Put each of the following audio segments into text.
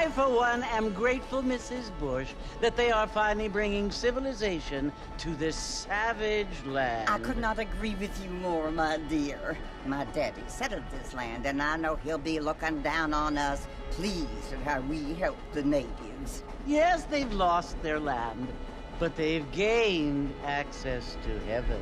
I, for one, am grateful, Mrs. Bush, that they are finally bringing civilization to this savage land. I could not agree with you more, my dear. My daddy settled this land, and I know he'll be looking down on us, pleased at how we help the natives. Yes, they've lost their land, but they've gained access to heaven.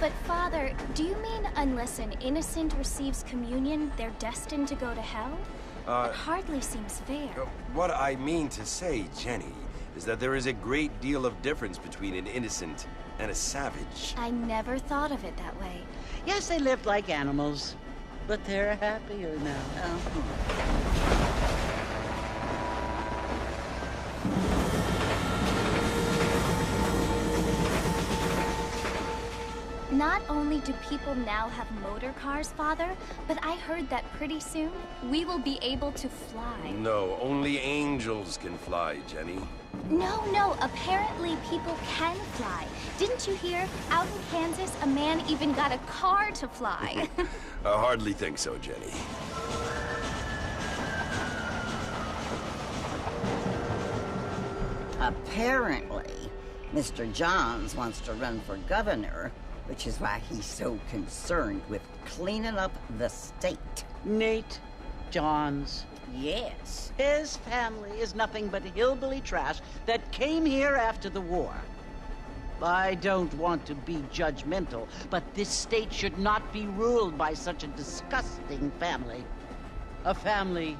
But Father, do you mean unless an innocent receives communion, they're destined to go to hell? That hardly seems fair. What I mean to say, Jenny, is that there is a great deal of difference between an innocent and a savage. I never thought of it that way. Yes, they lived like animals, but they're happier now. Not only do people now have motor cars, Father, but I heard that pretty soon we will be able to fly. No, only angels can fly, Jenny. No, apparently people can fly. Didn't you hear? Out in Kansas, a man even got a car to fly. I hardly think so, Jenny. Apparently, Mr. Johns wants to run for governor, which is why he's so concerned with cleaning up the state. Nate Johns. Yes. His family is nothing but hillbilly trash that came here after the war. I don't want to be judgmental, but this state should not be ruled by such a disgusting family. A family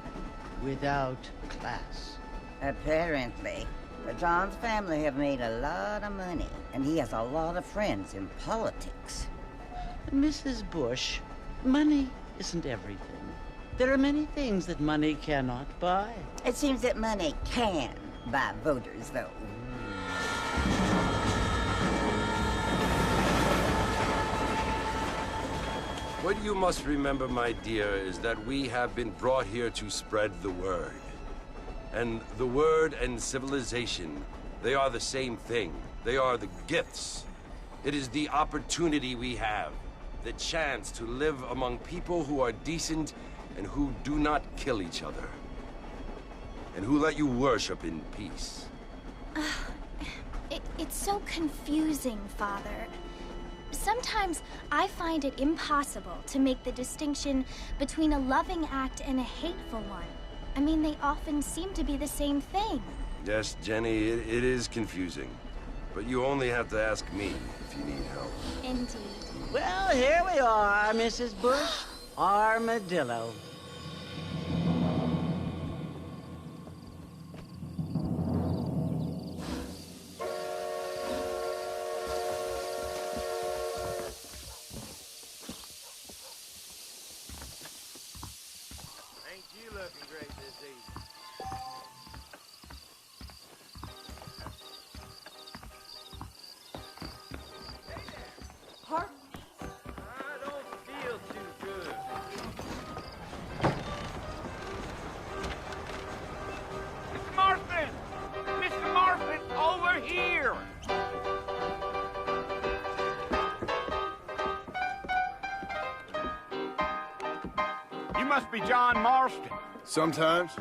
without class. Apparently. The Johns family have made a lot of money, and he has a lot of friends in politics. Mrs. Bush, money isn't everything. There are many things that money cannot buy. It seems that money can buy voters, though. What you must remember, my dear, is that we have been brought here to spread the word. And the word and civilization, they are the same thing. They are the gifts. It is the opportunity we have, the chance to live among people who are decent and who do not kill each other, and who let you worship in peace. It's so confusing, Father. Sometimes I find it impossible to make the distinction between a loving act and a hateful one. I mean, they often seem to be the same thing. Yes, Jenny, it is confusing. But you only have to ask me if you need help. Indeed. Well, here we are, Mrs. Bush. Armadillo. You must be John Marston. Sometimes.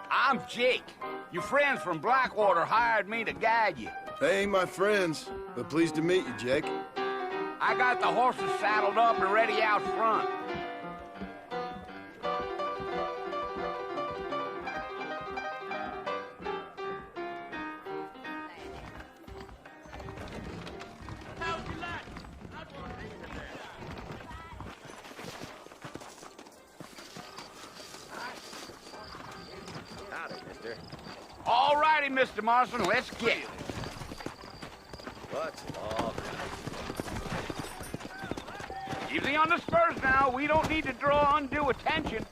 I'm Jake. Your friends from Blackwater hired me to guide you. They ain't my friends, but pleased to meet you, Jake. I got the horses saddled up and ready out front. All righty, Mr. Marston, let's get it. What's all that? Easy on the spurs now. We don't need to draw undue attention.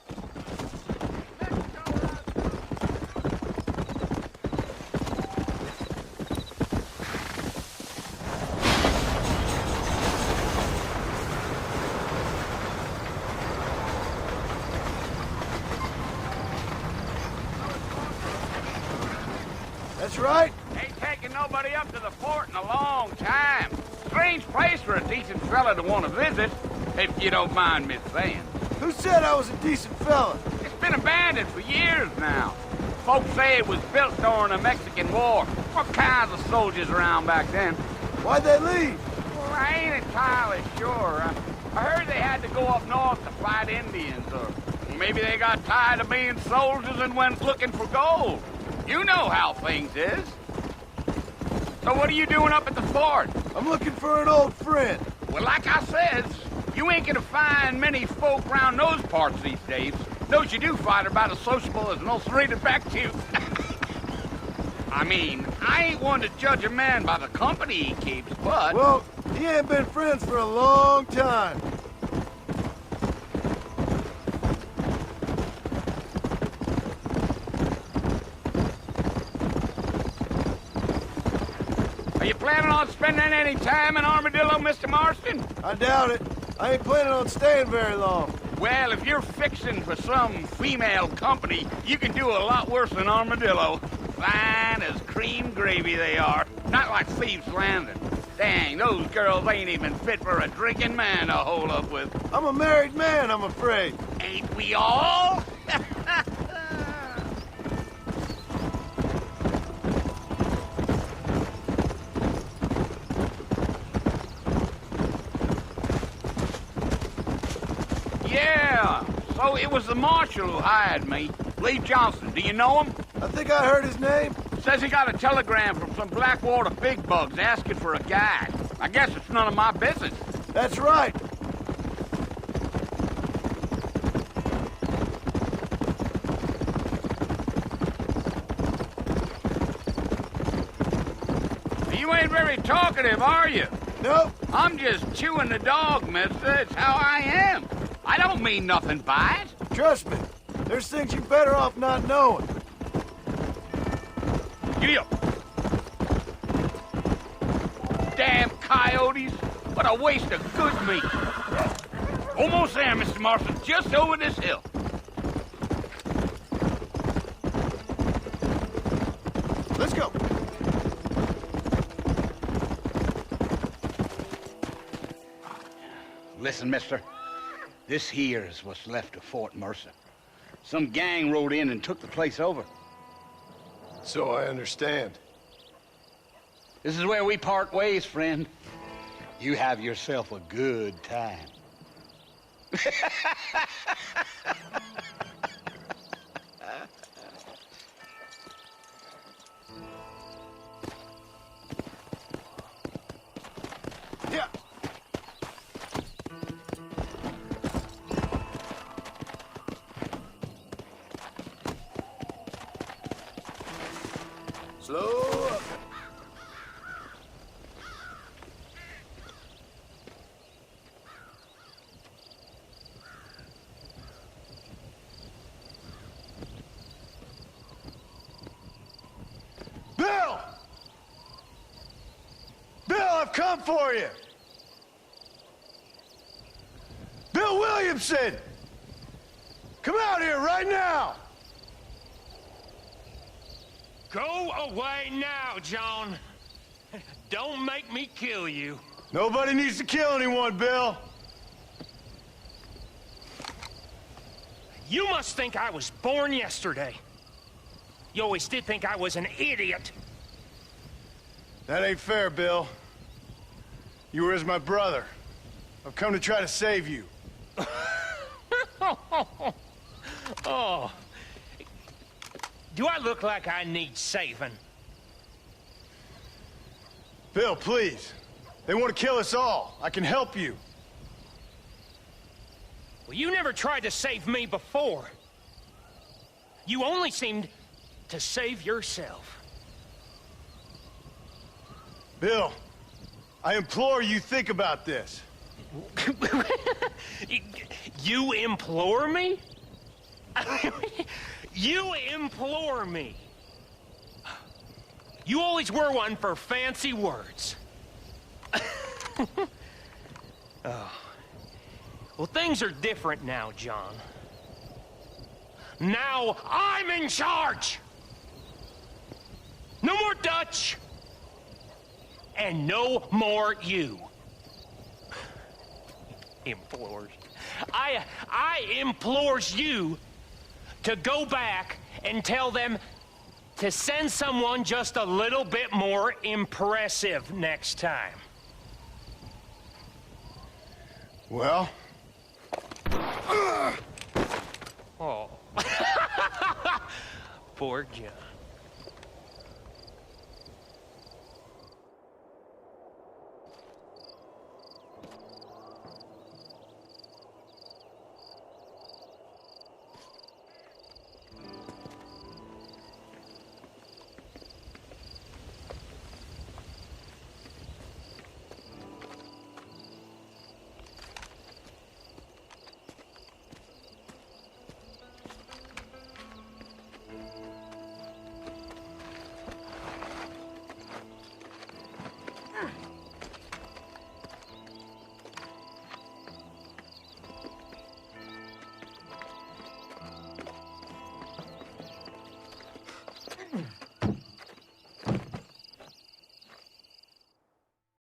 That's right. Ain't taken nobody up to the fort in a long time. Strange place for a decent fella to want to visit. if you don't mind me saying. Who said I was a decent fella? It's been abandoned for years now. Folks say it was built during the Mexican War. What kinds of soldiers around back then? Why'd they leave? Well, I ain't entirely sure. I heard they had to go up north to fight Indians, or maybe they got tired of being soldiers and went looking for gold. You know how things is. So what are you doing up at the fort? I'm looking for an old friend. Well, like I said, you ain't gonna find many folk around those parts these days. Those you do find are about as sociable as an old serrated back tooth. I mean, I ain't one to judge a man by the company he keeps, but... Well, he ain't been friends for a long time. Are you planning on spending any time in Armadillo, Mr. Marston? I doubt it. I ain't planning on staying very long. Well, if you're fixing for some female company, you can do a lot worse than Armadillo. Fine as cream gravy they are. Not like Thieves' Landing. Dang, those girls ain't even fit for a drinking man to hold up with. I'm a married man, I'm afraid. Ain't we all? Yeah, so it was the marshal who hired me. Lee Johnson, do you know him? I think I heard his name. Says he got a telegram from some Blackwater big bugs asking for a guide. I guess it's none of my business. That's right. You ain't very talkative, are you? Nope. I'm just chewing the dog, mister. It's how I am. I don't mean nothing by it. Trust me. There's things you're better off not knowing. Giddy up. Damn coyotes. What a waste of good meat. Almost there, Mr. Marston. Just over this hill. Let's go. Listen, mister. This here is what's left of Fort Mercer. Some gang rode in and took the place over. So I understand. This is where we part ways, friend. You have yourself a good time. Yeah. Slow up. Bill! Bill, I've come for you! Bill Williamson! Come out here right now! Go away now, John. Don't make me kill you. Nobody needs to kill anyone, Bill. You must think I was born yesterday. You always did think I was an idiot. That ain't fair, Bill. You were as my brother. I've come to try to save you. Oh. Do I look like I need saving? Bill, please. They want to kill us all. I can help you. Well, you never tried to save me before. You only seemed to save yourself. Bill, I implore you think about this. You implore me? You implore me. You always were one for fancy words. Oh. Well, things are different now, John. Now I'm in charge! No more Dutch! And no more you. Implores. I implores you to go back and tell them to send someone just a little bit more impressive next time. Well? Oh. Poor John.